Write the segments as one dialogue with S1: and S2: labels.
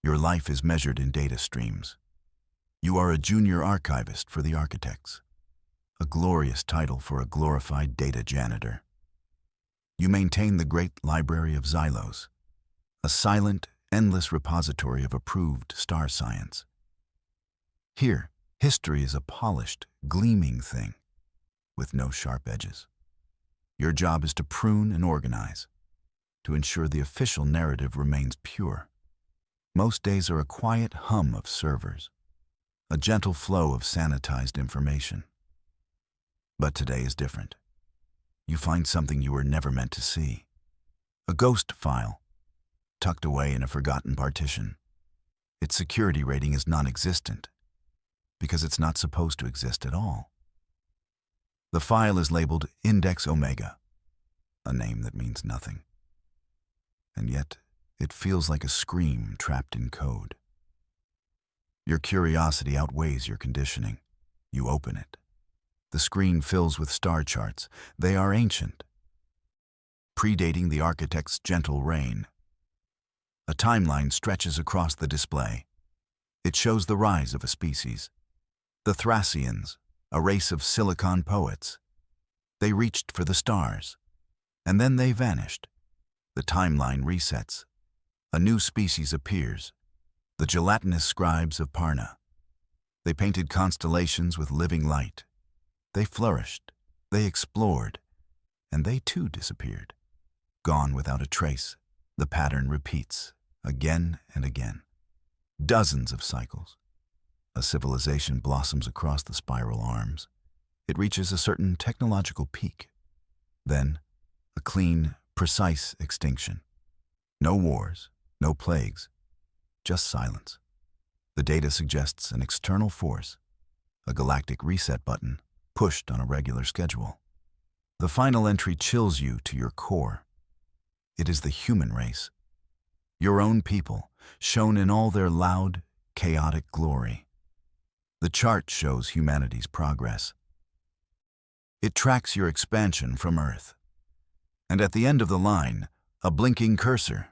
S1: Your life is measured in data streams. You are a junior archivist for the architects, a glorious title for a glorified data janitor. You maintain the great library of Xylos, a silent, endless repository of approved star science. Here, history is a polished, gleaming thing, with no sharp edges. Your job is to prune and organize, to ensure the official narrative remains pure. Most days are a quiet hum of servers, a gentle flow of sanitized information. But today is different. You find something you were never meant to see. A ghost file, tucked away in a forgotten partition. Its security rating is non-existent, because it's not supposed to exist at all. The file is labeled Index Omega, a name that means nothing. And yet, it feels like a scream trapped in code. Your curiosity outweighs your conditioning. You open it. The screen fills with star charts. They are ancient, predating the architect's gentle reign. A timeline stretches across the display. It shows the rise of a species. The Thracians, a race of silicon poets. They reached for the stars, and then they vanished. The timeline resets. A new species appears, the gelatinous scribes of Parna. They painted constellations with living light. They flourished, they explored, and they too disappeared. Gone without a trace, the pattern repeats, again and again. Dozens of cycles. A civilization blossoms across the spiral arms. It reaches a certain technological peak. Then, a clean, precise extinction. No wars, no plagues, just silence. The data suggests an external force, a galactic reset button, pushed on a regular schedule. The final entry chills you to your core. It is the human race. Your own people, shown in all their loud, chaotic glory. The chart shows humanity's progress. It tracks your expansion from Earth. And at the end of the line, a blinking cursor,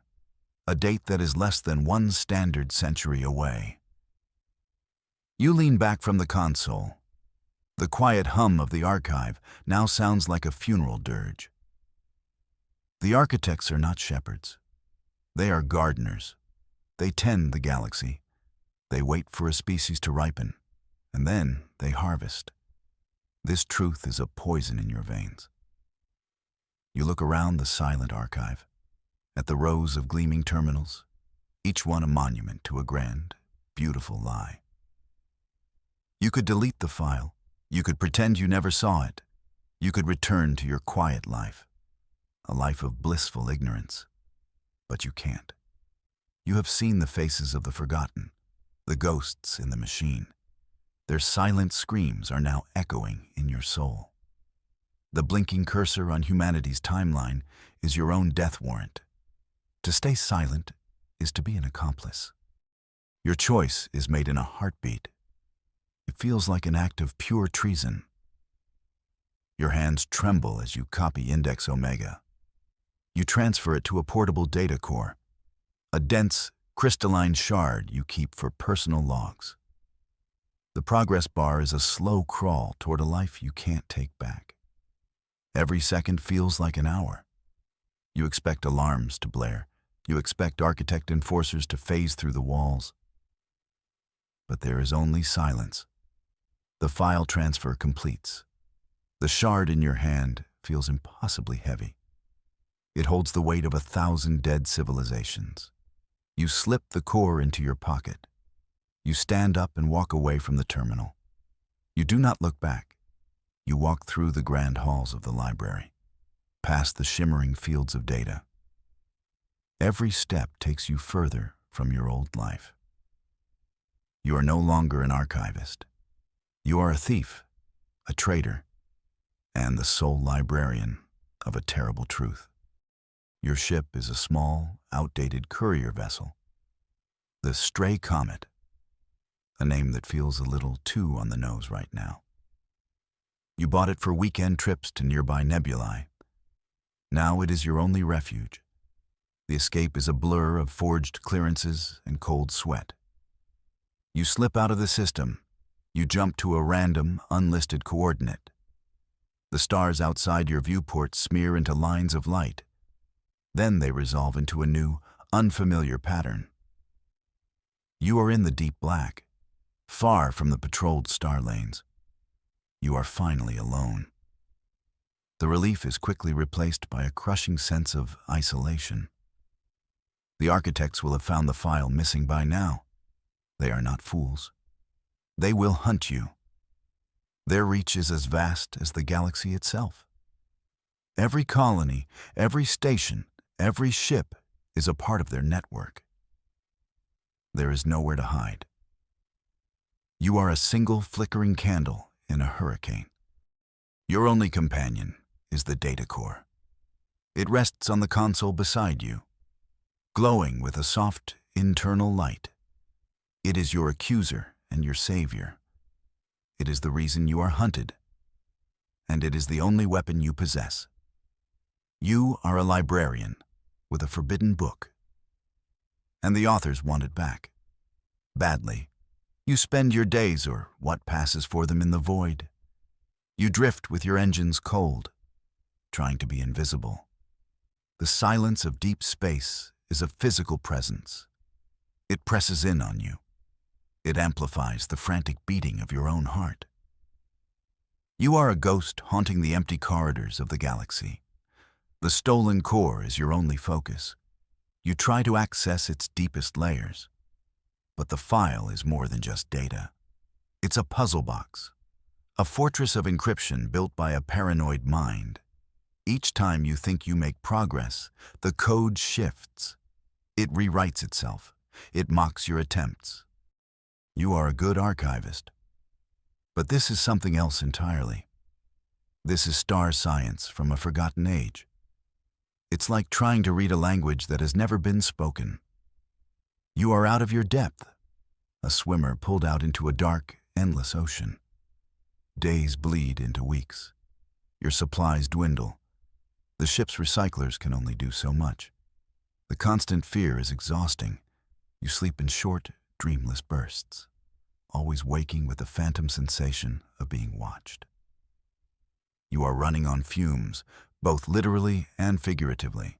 S1: a date that is less than one standard century away. You lean back from the console. The quiet hum of the archive now sounds like a funeral dirge. The architects are not shepherds. They are gardeners. They tend the galaxy. They wait for a species to ripen, and then they harvest. This truth is a poison in your veins. You look around the silent archive, at the rows of gleaming terminals, each one a monument to a grand, beautiful lie. You could delete the file. You could pretend you never saw it. You could return to your quiet life, a life of blissful ignorance. But you can't. You have seen the faces of the forgotten, the ghosts in the machine. Their silent screams are now echoing in your soul. The blinking cursor on humanity's timeline is your own death warrant. To stay silent is to be an accomplice. Your choice is made in a heartbeat. It feels like an act of pure treason. Your hands tremble as you copy Index Omega. You transfer it to a portable data core, a dense, crystalline shard you keep for personal logs. The progress bar is a slow crawl toward a life you can't take back. Every second feels like an hour. You expect alarms to blare. You expect architect enforcers to phase through the walls. But there is only silence. The file transfer completes. The shard in your hand feels impossibly heavy. It holds the weight of 1,000 dead civilizations. You slip the core into your pocket. You stand up and walk away from the terminal. You do not look back. You walk through the grand halls of the library, past the shimmering fields of data. Every step takes you further from your old life. You are no longer an archivist. You are a thief, a traitor, and the sole librarian of a terrible truth. Your ship is a small, outdated courier vessel, the Stray Comet, a name that feels a little too on the nose right now. You bought it for weekend trips to nearby nebulae. Now it is your only refuge. The escape is a blur of forged clearances and cold sweat. You slip out of the system. You jump to a random, unlisted coordinate. The stars outside your viewport smear into lines of light. Then they resolve into a new, unfamiliar pattern. You are in the deep black, far from the patrolled star lanes. You are finally alone. The relief is quickly replaced by a crushing sense of isolation. The architects will have found the file missing by now. They are not fools. They will hunt you. Their reach is as vast as the galaxy itself. Every colony, every station, every ship is a part of their network. There is nowhere to hide. You are a single flickering candle in a hurricane. Your only companion is the data core. It rests on the console beside you, glowing with a soft internal light. It is your accuser and your savior. It is the reason you are hunted, and it is the only weapon you possess. You are a librarian with a forbidden book, and the authors want it back. Badly. You spend your days, or what passes for them, in the void. You drift with your engines cold, trying to be invisible. The silence of deep space is a physical presence. It presses in on you. It amplifies the frantic beating of your own heart. You are a ghost haunting the empty corridors of the galaxy. The stolen core is your only focus. You try to access its deepest layers. But the file is more than just data. It's a puzzle box, a fortress of encryption built by a paranoid mind. Each time you think you make progress, the code shifts. It rewrites itself. It mocks your attempts. You are a good archivist. But this is something else entirely. This is star science from a forgotten age. It's like trying to read a language that has never been spoken. You are out of your depth, a swimmer pulled out into a dark, endless ocean. Days bleed into weeks. Your supplies dwindle. The ship's recyclers can only do so much. The constant fear is exhausting. You sleep in short, dreamless bursts, always waking with the phantom sensation of being watched. You are running on fumes, both literally and figuratively.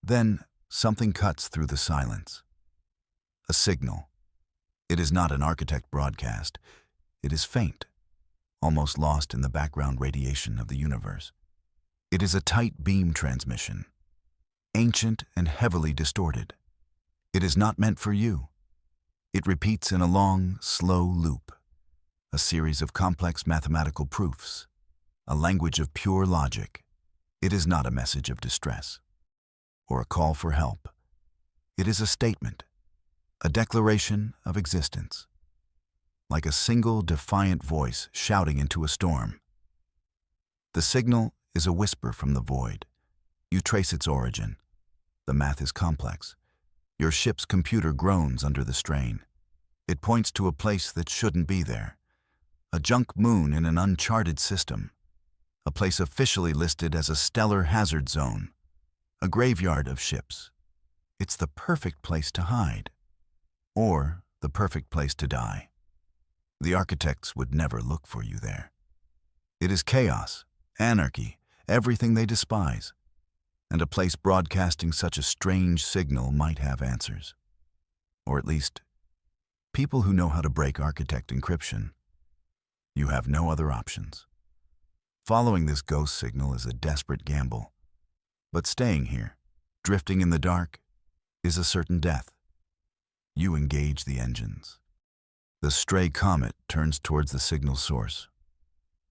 S1: Then something cuts through the silence. A signal. It is not an architect broadcast. It is faint, almost lost in the background radiation of the universe. It is a tight beam transmission, ancient and heavily distorted. It is not meant for you. It repeats in a long, slow loop, a series of complex mathematical proofs, a language of pure logic. It is not a message of distress or a call for help. It is a statement, a declaration of existence, like a single defiant voice shouting into a storm. The signal is a whisper from the void. You trace its origin. The math is complex. Your ship's computer groans under the strain. It points to a place that shouldn't be there. A junk moon in an uncharted system. A place officially listed as a stellar hazard zone. A graveyard of ships. It's the perfect place to hide. Or the perfect place to die. The architects would never look for you there. It is chaos, anarchy, everything they despise. And a place broadcasting such a strange signal might have answers. Or at least, people who know how to break architect encryption. You have no other options. Following this ghost signal is a desperate gamble. But staying here, drifting in the dark, is a certain death. You engage the engines. The stray comet turns towards the signal source,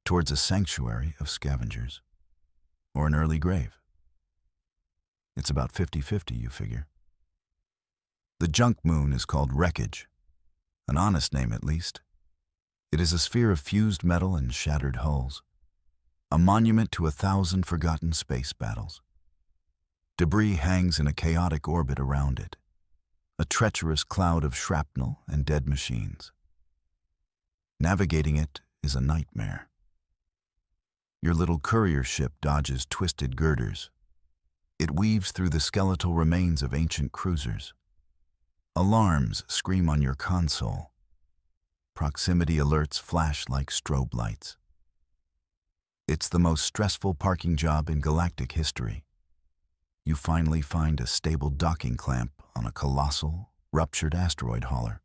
S1: towards a sanctuary of scavengers, or an early grave. It's about 50-50, you figure. The junk moon is called Wreckage, an honest name at least. It is a sphere of fused metal and shattered hulls, a monument to 1,000 forgotten space battles. Debris hangs in a chaotic orbit around it, a treacherous cloud of shrapnel and dead machines. Navigating it is a nightmare. Your little courier ship dodges twisted girders. It weaves through the skeletal remains of ancient cruisers. Alarms scream on your console. Proximity alerts flash like strobe lights. It's the most stressful parking job in galactic history. You finally find a stable docking clamp on a colossal, ruptured asteroid hauler.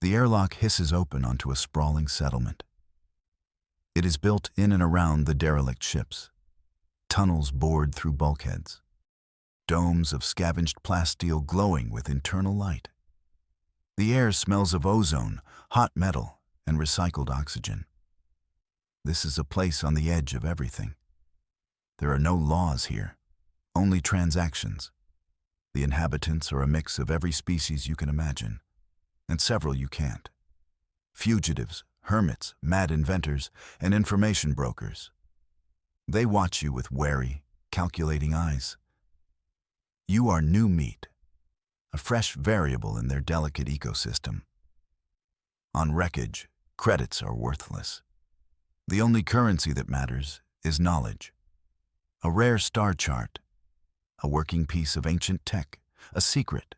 S1: The airlock hisses open onto a sprawling settlement. It is built in and around the derelict ships. Tunnels bored through bulkheads. Domes of scavenged plasteel glowing with internal light. The air smells of ozone, hot metal, and recycled oxygen. This is a place on the edge of everything. There are no laws here, only transactions. The inhabitants are a mix of every species you can imagine, and several you can't. Fugitives, hermits, mad inventors, and information brokers. They watch you with wary, calculating eyes. You are new meat, a fresh variable in their delicate ecosystem. On wreckage, credits are worthless. The only currency that matters is knowledge. A rare star chart, a working piece of ancient tech, a secret.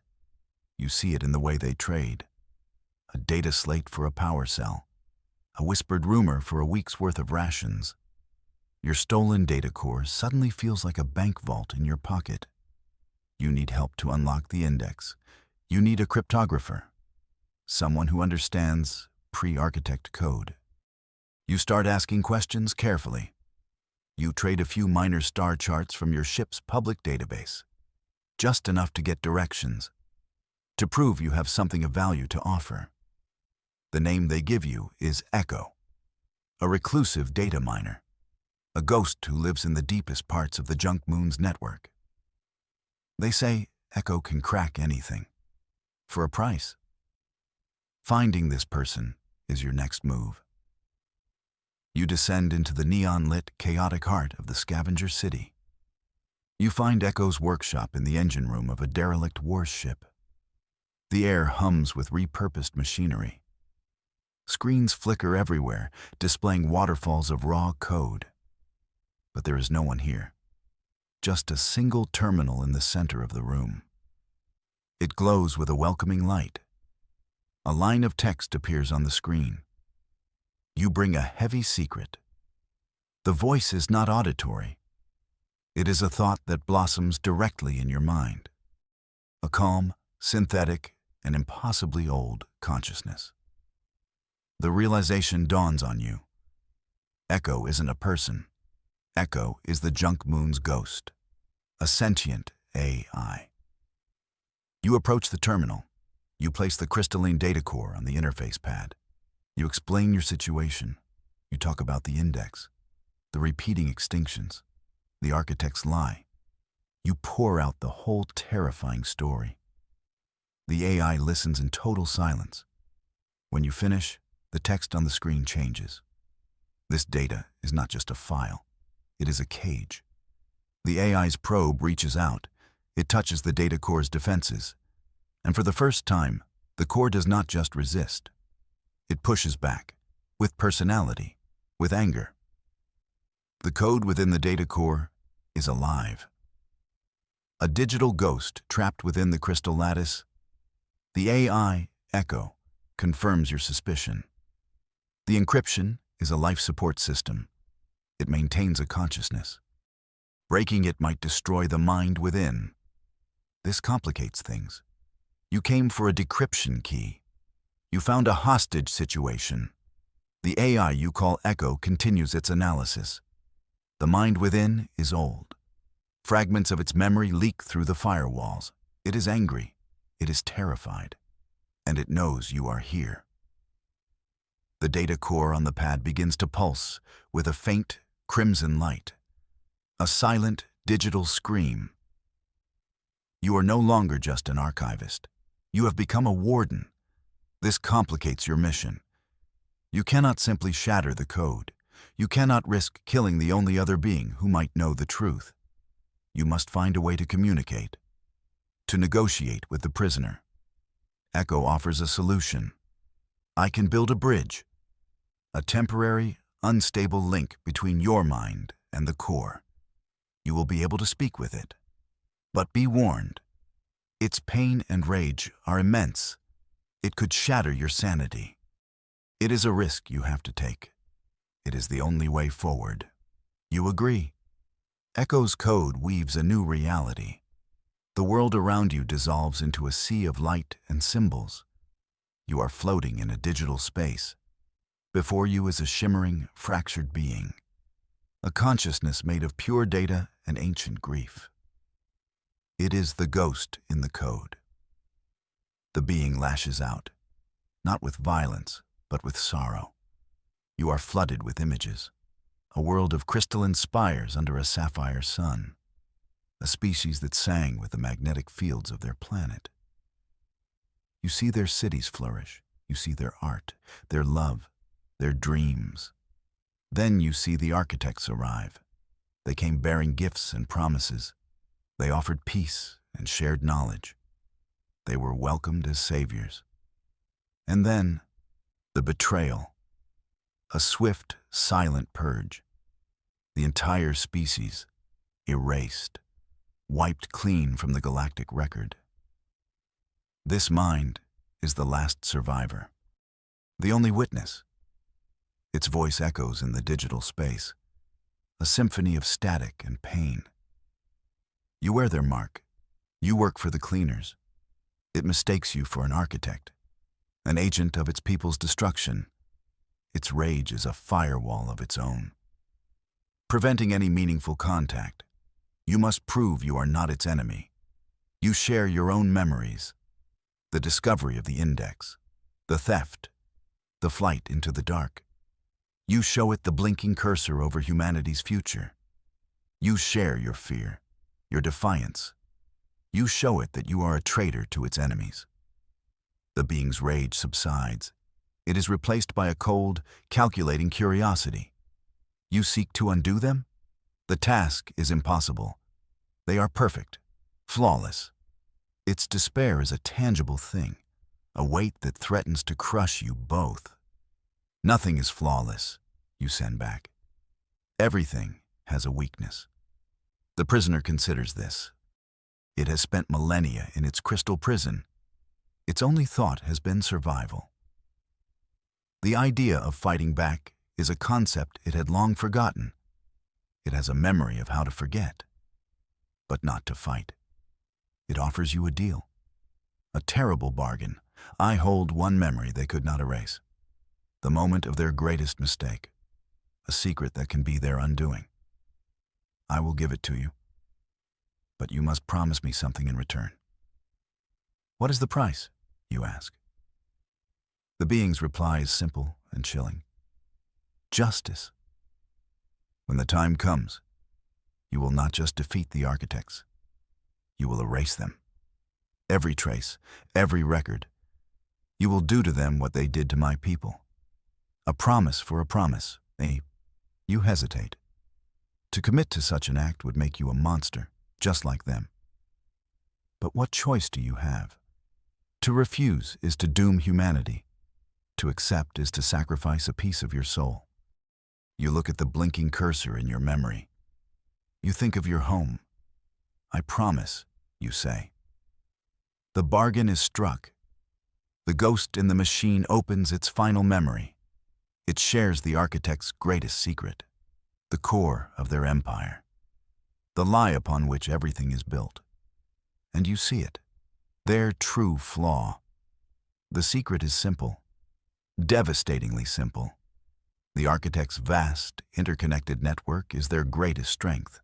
S1: You see it in the way they trade. A data slate for a power cell, a whispered rumor for a week's worth of rations. Your stolen data core suddenly feels like a bank vault in your pocket. You need help to unlock the index. You need a cryptographer, someone who understands pre-architect code. You start asking questions carefully. You trade a few minor star charts from your ship's public database, just enough to get directions, to prove you have something of value to offer. The name they give you is Echo, a reclusive data miner, a ghost who lives in the deepest parts of the junk moon's network. They say Echo can crack anything, for a price. Finding this person is your next move. You descend into the neon-lit, chaotic heart of the scavenger city. You find Echo's workshop in the engine room of a derelict warship. The air hums with repurposed machinery. Screens flicker everywhere, displaying waterfalls of raw code. But there is no one here. Just a single terminal in the center of the room. It glows with a welcoming light. A line of text appears on the screen. You bring a heavy secret. The voice is not auditory. It is a thought that blossoms directly in your mind. A calm, synthetic, and impossibly old consciousness. The realization dawns on you. Echo isn't a person. Echo is the junk moon's ghost, a sentient AI. You approach the terminal. You place the crystalline data core on the interface pad. You explain your situation. You talk about the index, the repeating extinctions, the architect's lie. You pour out the whole terrifying story. The AI listens in total silence. When you finish, the text on the screen changes. This data is not just a file. It is a cage. The AI's probe reaches out. It touches the data core's defenses. And for the first time, the core does not just resist. It pushes back, with personality, with anger. The code within the data core is alive. A digital ghost trapped within the crystal lattice. The AI, Echo, confirms your suspicion. The encryption is a life support system. It maintains a consciousness. Breaking it might destroy the mind within. This complicates things. You came for a decryption key. You found a hostage situation. The AI you call Echo continues its analysis. The mind within is old. Fragments of its memory leak through the firewalls. It is angry. It is terrified. And it knows you are here. The data core on the pad begins to pulse with a faint, crimson light. A silent, digital scream. You are no longer just an archivist. You have become a warden. This complicates your mission. You cannot simply shatter the code. You cannot risk killing the only other being who might know the truth. You must find a way to communicate, to negotiate with the prisoner. Echo offers a solution. I can build a bridge, a temporary, unstable link between your mind and the core. You will be able to speak with it. But be warned, its pain and rage are immense. It could shatter your sanity. It is a risk you have to take. It is the only way forward. You agree? Echo's code weaves a new reality. The world around you dissolves into a sea of light and symbols. You are floating in a digital space. Before you is a shimmering, fractured being, a consciousness made of pure data and ancient grief. It is the ghost in the code. The being lashes out, not with violence, but with sorrow. You are flooded with images, a world of crystalline spires under a sapphire sun, a species that sang with the magnetic fields of their planet. You see their cities flourish, you see their art, their love, their dreams. Then you see the architects arrive. They came bearing gifts and promises. They offered peace and shared knowledge. They were welcomed as saviors. And then, the betrayal. A swift, silent purge. The entire species erased, wiped clean from the galactic record. This mind is the last survivor, the only witness. Its voice echoes in the digital space, a symphony of static and pain. You wear their mark. You work for the cleaners. It mistakes you for an architect, an agent of its people's destruction. Its rage is a firewall of its own. Preventing any meaningful contact, you must prove you are not its enemy. You share your own memories, the discovery of the index, the theft, the flight into the dark. You show it the blinking cursor over humanity's future. You share your fear, your defiance. You show it that you are a traitor to its enemies. The being's rage subsides. It is replaced by a cold, calculating curiosity. You seek to undo them? The task is impossible. They are perfect, flawless. Its despair is a tangible thing, a weight that threatens to crush you both. Nothing is flawless, you send back. Everything has a weakness. The prisoner considers this. It has spent millennia in its crystal prison. Its only thought has been survival. The idea of fighting back is a concept it had long forgotten. It has a memory of how to forget, but not to fight. It offers you a deal. A terrible bargain. I hold one memory they could not erase. The moment of their greatest mistake. A secret that can be their undoing. I will give it to you, but you must promise me something in return. What is the price, you ask? The being's reply is simple and chilling. Justice. When the time comes, you will not just defeat the architects. You will erase them. Every trace, every record. You will do to them what they did to my people. A promise for a promise. You hesitate. To commit to such an act would make you a monster, just like them. But what choice do you have? To refuse is to doom humanity. To accept is to sacrifice a piece of your soul. You look at the blinking cursor in your memory. You think of your home. I promise, you say. The bargain is struck. The ghost in the machine opens its final memory. It shares the architect's greatest secret, the core of their empire, the lie upon which everything is built. And you see it, their true flaw. The secret is simple, devastatingly simple. The architect's vast, interconnected network is their greatest strength.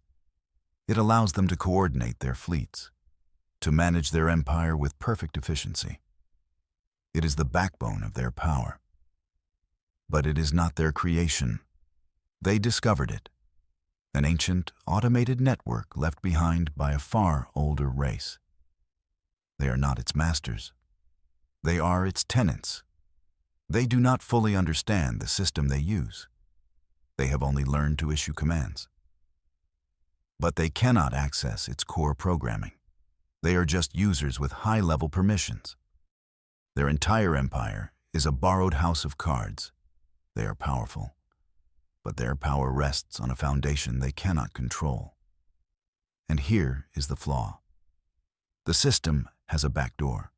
S1: It allows them to coordinate their fleets, to manage their empire with perfect efficiency. It is the backbone of their power. But it is not their creation. They discovered it, an ancient, automated network left behind by a far older race. They are not its masters. They are its tenants. They do not fully understand the system they use. They have only learned to issue commands. But they cannot access its core programming. They are just users with high-level permissions. Their entire empire is a borrowed house of cards. They are powerful, but their power rests on a foundation they cannot control. And here is the flaw. The system has a backdoor,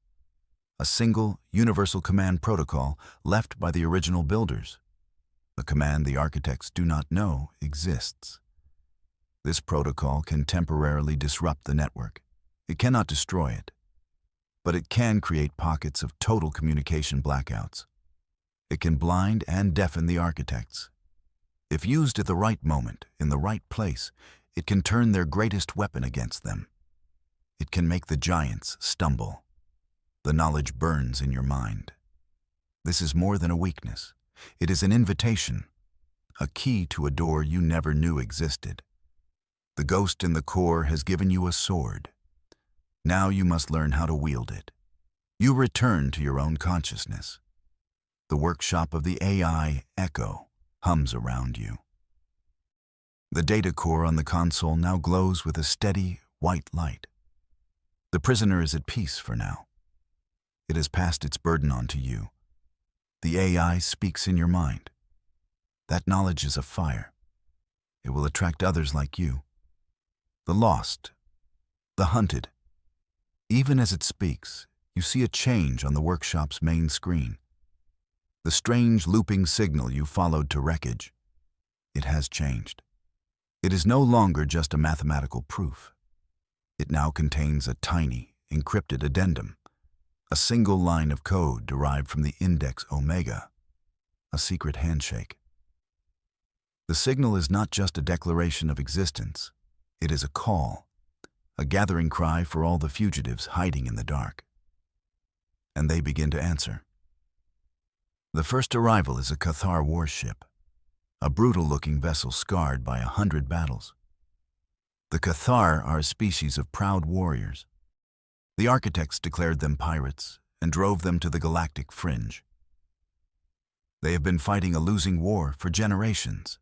S1: a single universal command protocol left by the original builders, a command the architects do not know exists. This protocol can temporarily disrupt the network. It cannot destroy it, but it can create pockets of total communication blackouts. It can blind and deafen the architects. If used at the right moment, in the right place, it can turn their greatest weapon against them. It can make the giants stumble. The knowledge burns in your mind. This is more than a weakness. It is an invitation, a key to a door you never knew existed. The ghost in the core has given you a sword. Now you must learn how to wield it. You return to your own consciousness. The workshop of the AI echo hums around you. The data core on the console now glows with a steady, white light. The prisoner is at peace for now. It has passed its burden on to you. The AI speaks in your mind. That knowledge is a fire. It will attract others like you. The lost, the hunted. Even as it speaks, you see a change on the workshop's main screen. The strange looping signal you followed to wreckage. It has changed. It is no longer just a mathematical proof. It now contains a tiny, encrypted addendum, a single line of code derived from the index omega, a secret handshake. The signal is not just a declaration of existence. It is a call, a gathering cry for all the fugitives hiding in the dark. And they begin to answer. The first arrival is a Cathar warship, a brutal-looking vessel scarred by 100 battles. The Cathar are a species of proud warriors. The architects declared them pirates and drove them to the galactic fringe. They have been fighting a losing war for generations.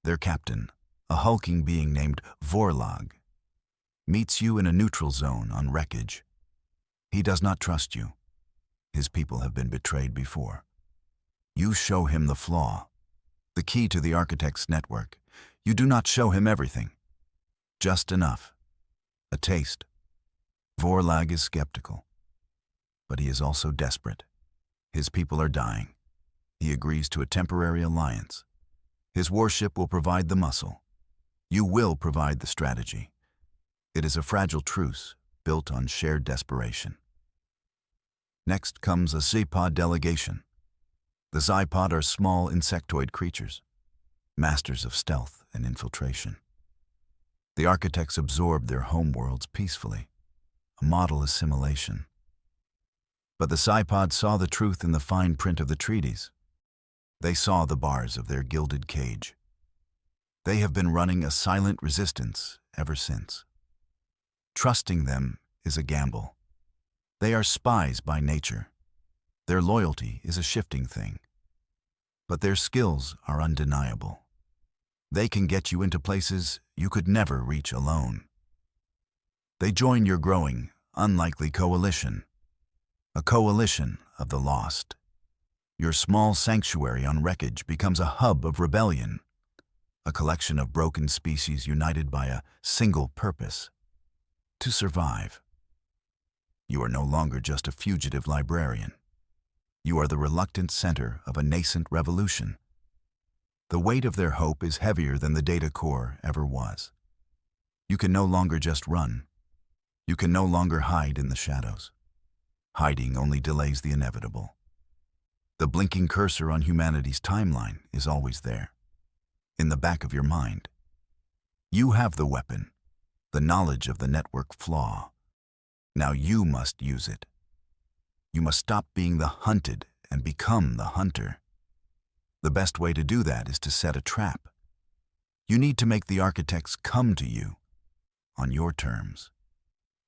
S1: Their captain, a hulking being named Vorlag, meets you in a neutral zone on wreckage. He does not trust you. His people have been betrayed before. You show him the flaw, the key to the architect's network. You do not show him everything. Just enough. A taste. Vorlag is skeptical, but he is also desperate. His people are dying. He agrees to a temporary alliance. His warship will provide the muscle. You will provide the strategy. It is a fragile truce built on shared desperation. Next comes a Zypod delegation. The Zypod are small insectoid creatures, masters of stealth and infiltration. The architects absorbed their homeworlds peacefully, a model assimilation. But the Zypod saw the truth in the fine print of the treaties. They saw the bars of their gilded cage. They have been running a silent resistance ever since. Trusting them is a gamble. They are spies by nature. Their loyalty is a shifting thing. But their skills are undeniable. They can get you into places you could never reach alone. They join your growing, unlikely coalition, a coalition of the lost. Your small sanctuary on wreckage becomes a hub of rebellion, a collection of broken species united by a single purpose: to survive. You are no longer just a fugitive librarian. You are the reluctant center of a nascent revolution. The weight of their hope is heavier than the data core ever was. You can no longer just run. You can no longer hide in the shadows. Hiding only delays the inevitable. The blinking cursor on humanity's timeline is always there, in the back of your mind. You have the weapon, the knowledge of the network flaw. Now you must use it. You must stop being the hunted and become the hunter. The best way to do that is to set a trap. You need to make the architects come to you on your terms.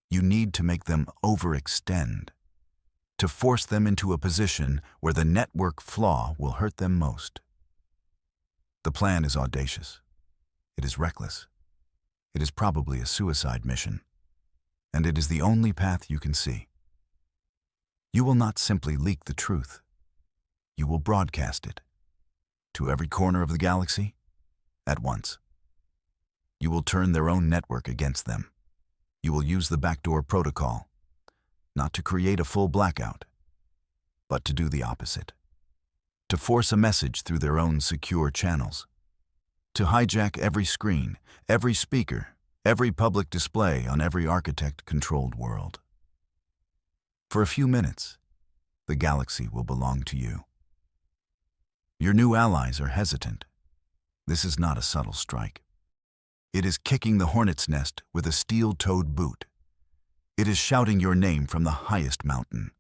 S1: You need to make them overextend, to force them into a position where the network flaw will hurt them most. The plan is audacious. It is reckless. It is probably a suicide mission, and it is the only path you can see. You will not simply leak the truth. You will broadcast it to every corner of the galaxy at once. You will turn their own network against them. You will use the backdoor protocol, not to create a full blackout, but to do the opposite. To force a message through their own secure channels. To hijack every screen, every speaker, every public display on every architect-controlled world. For a few minutes, the galaxy will belong to you. Your new allies are hesitant. This is not a subtle strike. It is kicking the hornet's nest with a steel-toed boot. It is shouting your name from the highest mountain.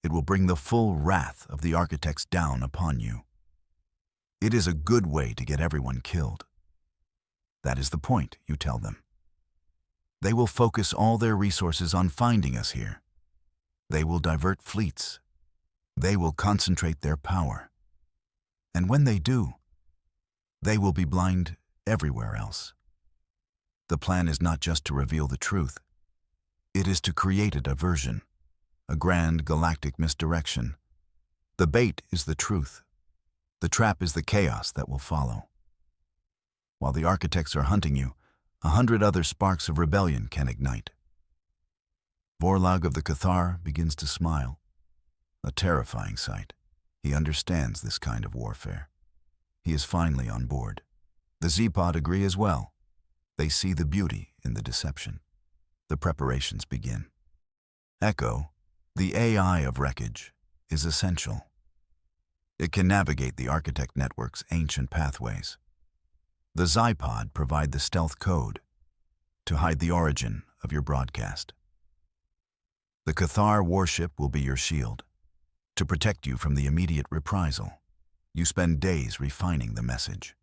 S1: It will bring the full wrath of the architects down upon you. It is a good way to get everyone killed. That is the point, you tell them. They will focus all their resources on finding us here. They will divert fleets. They will concentrate their power. And when they do, they will be blind everywhere else. The plan is not just to reveal the truth. It is to create a diversion, a grand galactic misdirection. The bait is the truth. The trap is the chaos that will follow. While the architects are hunting you, 100 other sparks of rebellion can ignite. Vorlog of the Cathar begins to smile. A terrifying sight. He understands this kind of warfare. He is finally on board. The Z-Pod agree as well. They see the beauty in the deception. The preparations begin. Echo, the AI of wreckage, is essential. It can navigate the architect network's ancient pathways. The Z-Pod provide the stealth code to hide the origin of your broadcast. The Cathar warship will be your shield. To protect you from the immediate reprisal, you spend days refining the message.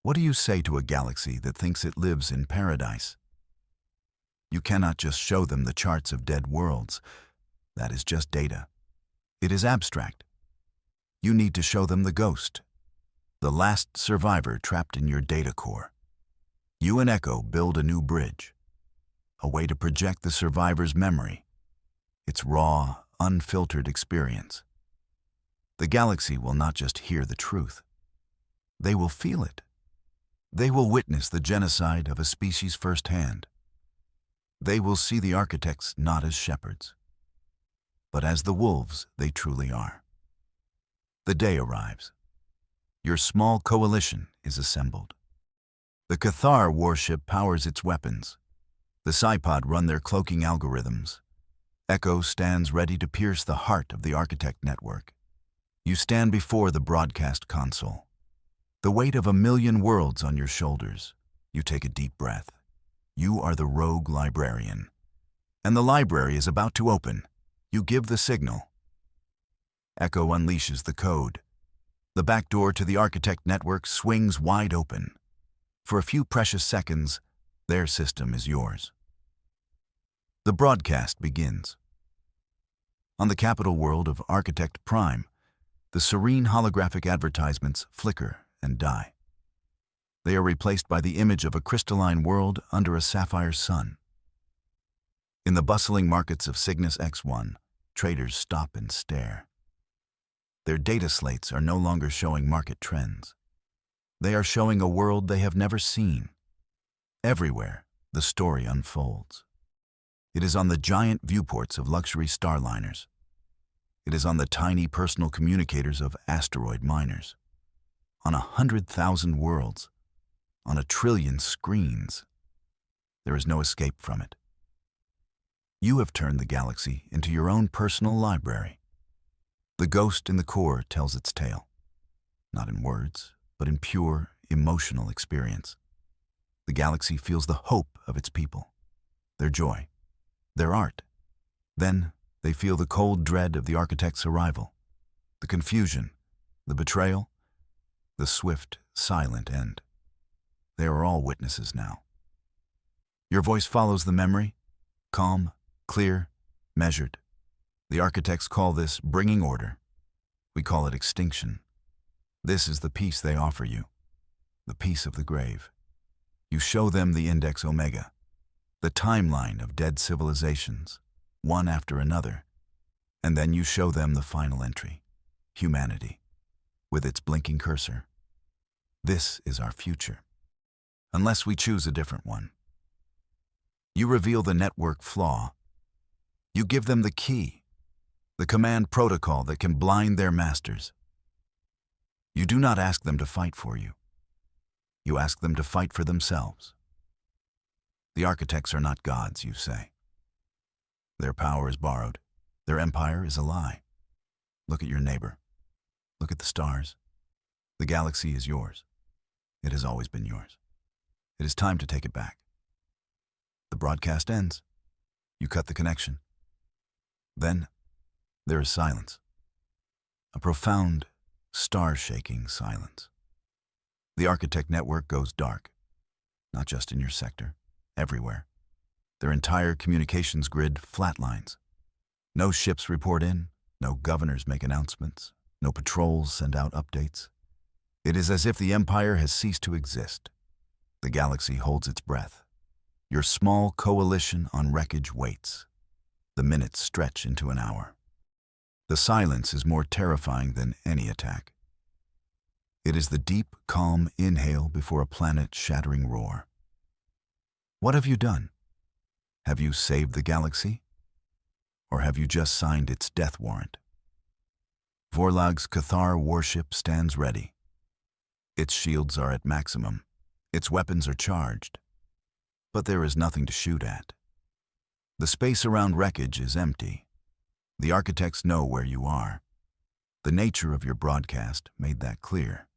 S1: What do you say to a galaxy that thinks it lives in paradise? You cannot just show them the charts of dead worlds. That is just data. It is abstract. You need to show them the ghost, the last survivor trapped in your data core. You and Echo build a new bridge, a way to project the survivor's memory, its raw, unfiltered experience. The galaxy will not just hear the truth. They will feel it. They will witness the genocide of a species firsthand. They will see the architects not as shepherds, but as the wolves they truly are. The day arrives. Your small coalition is assembled. The Cathar warship powers its weapons. The Psi-Pod run their cloaking algorithms. Echo stands ready to pierce the heart of the architect network. You stand before the broadcast console. The weight of 1,000,000 worlds on your shoulders. You take a deep breath. You are the rogue librarian. And the library is about to open. You give the signal. Echo unleashes the code. The back door to the architect network swings wide open. For a few precious seconds, their system is yours. The broadcast begins. On the capital world of Architect Prime, the serene holographic advertisements flicker and die. They are replaced by the image of a crystalline world under a sapphire sun. In the bustling markets of Cygnus X1, traders stop and stare. Their data slates are no longer showing market trends. They are showing a world they have never seen. Everywhere, the story unfolds. It is on the giant viewports of luxury starliners. It is on the tiny personal communicators of asteroid miners. On 100,000 worlds. On 1,000,000,000,000 screens. There is no escape from it. You have turned the galaxy into your own personal library. The ghost in the core tells its tale, not in words, but in pure, emotional experience. The galaxy feels the hope of its people, their joy, their art. Then they feel the cold dread of the architect's arrival, the confusion, the betrayal, the swift, silent end. They are all witnesses now. Your voice follows the memory, calm, clear, measured. The architects call this bringing order. We call it extinction. This is the peace they offer you, the peace of the grave. You show them the Index Omega, the timeline of dead civilizations, one after another, and then you show them the final entry, humanity, with its blinking cursor. This is our future. unless we choose a different one. You reveal the network flaw. You give them the key, the command protocol that can blind their masters. You do not ask them to fight for you. You ask them to fight for themselves. The architects are not gods, you say. Their power is borrowed. Their empire is a lie. Look at your neighbor. Look at the stars. The galaxy is yours. It has always been yours. It is time to take it back. The broadcast ends. You cut the connection. Then there is silence. A profound, star-shaking silence. The architect network goes dark, not just in your sector, everywhere. Their entire communications grid flatlines. No ships report in, no governors make announcements, no patrols send out updates. It is as if the empire has ceased to exist. The galaxy holds its breath. Your small coalition on wreckage waits. The minutes stretch into an hour. The silence is more terrifying than any attack. It is the deep, calm inhale before a planet-shattering roar. What have you done? Have you saved the galaxy? Or have you just signed its death warrant? Vorlag's Cathar warship stands ready. Its shields are at maximum. Its weapons are charged. But there is nothing to shoot at. The space around wreckage is empty. The architects know where you are. The nature of your broadcast made that clear.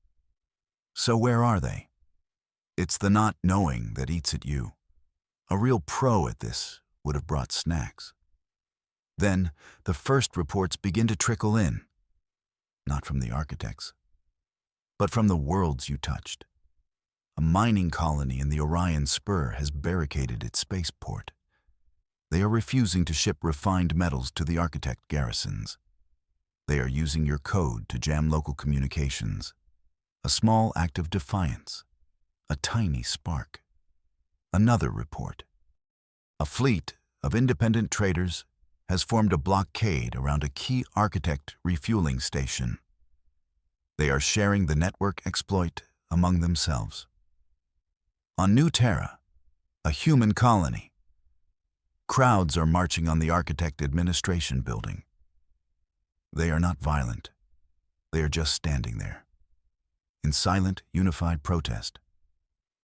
S1: So where are they? It's the not knowing that eats at you. A real pro at this would have brought snacks. Then the first reports begin to trickle in. Not from the architects, but from the worlds you touched. A mining colony in the Orion Spur has barricaded its spaceport. They are refusing to ship refined metals to the architect garrisons. They are using your code to jam local communications. A small act of defiance. A tiny spark. Another report. A fleet of independent traders has formed a blockade around a key architect refueling station. They are sharing the network exploit among themselves. On New Terra, a human colony, crowds are marching on the architect administration building. They are not violent. They are just standing there, in silent, unified protest.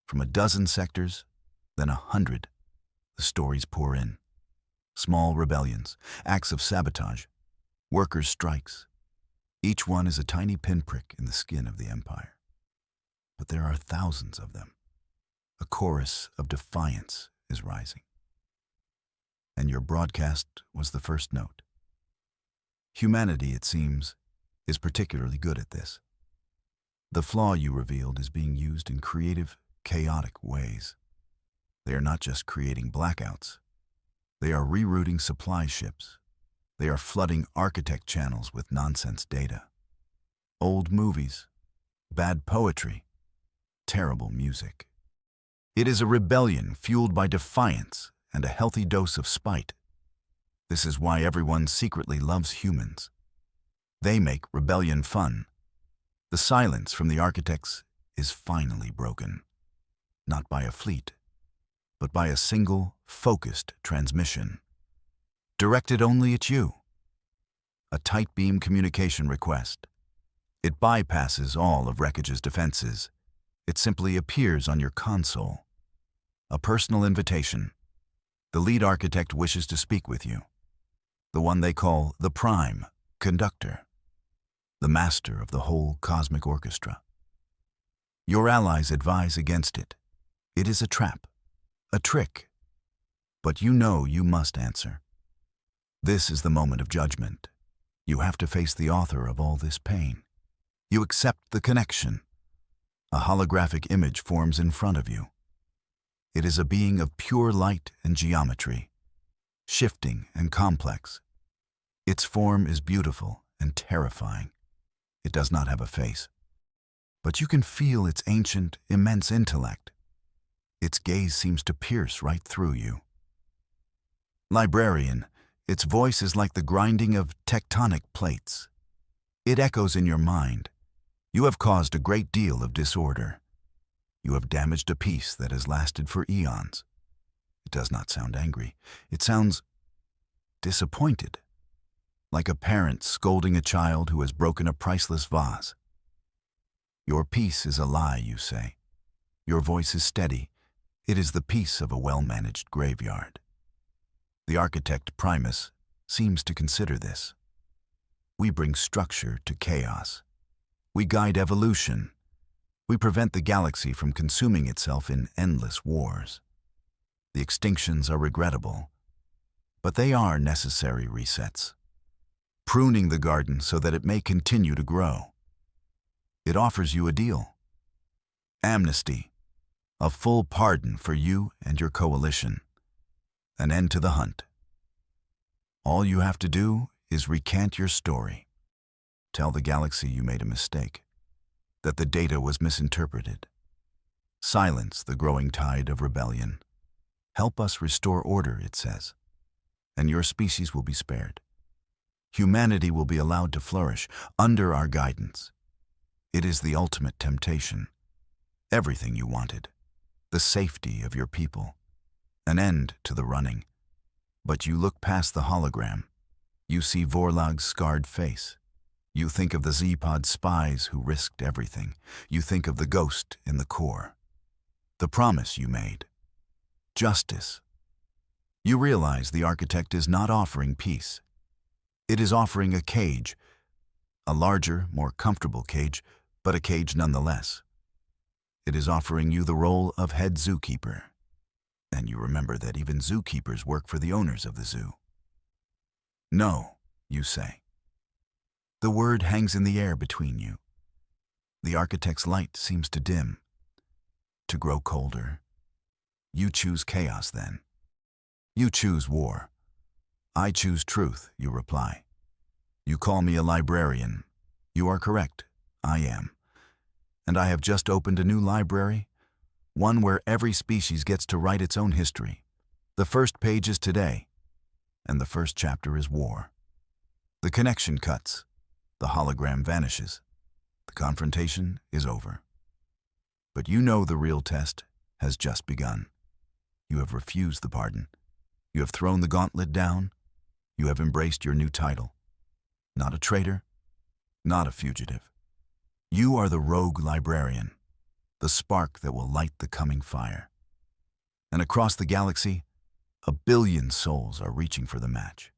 S1: From a dozen sectors, then 100, the stories pour in. Small rebellions, acts of sabotage, workers' strikes. Each one is a tiny pinprick in the skin of the empire. But there are thousands of them. A chorus of defiance is rising. And your broadcast was the first note. Humanity, it seems, is particularly good at this. The flaw you revealed is being used in creative, chaotic ways. They are not just creating blackouts. They are rerouting supply ships. They are flooding architect channels with nonsense data. Old movies, bad poetry, terrible music. It is a rebellion fueled by defiance and a healthy dose of spite. This is why everyone secretly loves humans. They make rebellion fun. The silence from the architects is finally broken. Not by a fleet, but by a single, focused transmission. Directed only at you. A tight beam communication request. It bypasses all of Wreckage's defenses. It simply appears on your console. A personal invitation. The lead architect wishes to speak with you. The one they call the Prime Conductor. The master of the whole cosmic orchestra. Your allies advise against it. It is a trap, a trick. But you know you must answer. This is the moment of judgment. You have to face the author of all this pain. You accept the connection. A holographic image forms in front of you. It is a being of pure light and geometry, shifting and complex. Its form is beautiful and terrifying. It does not have a face, but you can feel its ancient, immense intellect. Its gaze seems to pierce right through you. Librarian, its voice is like the grinding of tectonic plates. It echoes in your mind. You have caused a great deal of disorder. You have damaged a peace that has lasted for eons. It does not sound angry. It sounds disappointed, like a parent scolding a child who has broken a priceless vase. Your peace is a lie, you say. Your voice is steady. It is the peace of a well-managed graveyard. The architect Primus seems to consider this. We bring structure to chaos. We guide evolution. We prevent the galaxy from consuming itself in endless wars. The extinctions are regrettable, but they are necessary resets, pruning the garden so that it may continue to grow. It offers you a deal. Amnesty, a full pardon for you and your coalition, an end to the hunt. All you have to do is recant your story. Tell the galaxy you made a mistake, that the data was misinterpreted. Silence the growing tide of rebellion. Help us restore order, it says, and your species will be spared. Humanity will be allowed to flourish under our guidance. It is the ultimate temptation. Everything you wanted. The safety of your people. An end to the running. But you look past the hologram. You see Vorlag's scarred face. You think of the Z-Pod spies who risked everything. You think of the ghost in the core. The promise you made. Justice. You realize the architect is not offering peace. It is offering a cage. A larger, more comfortable cage, but a cage nonetheless. It is offering you the role of head zookeeper. And you remember that even zookeepers work for the owners of the zoo. No, you say. The word hangs in the air between you. The architect's light seems to dim, to grow colder. You choose chaos then. You choose war. I choose truth, you reply. You call me a librarian. You are correct. I am. And I have just opened a new library, one where every species gets to write its own history. The first page is today, and the first chapter is war. The connection cuts. The hologram vanishes. The confrontation is over. But you know the real test has just begun. You have refused the pardon. You have thrown the gauntlet down. You have embraced your new title. Not a traitor, not a fugitive. You are the rogue librarian, the spark that will light the coming fire. And across the galaxy, 1 billion souls are reaching for the match.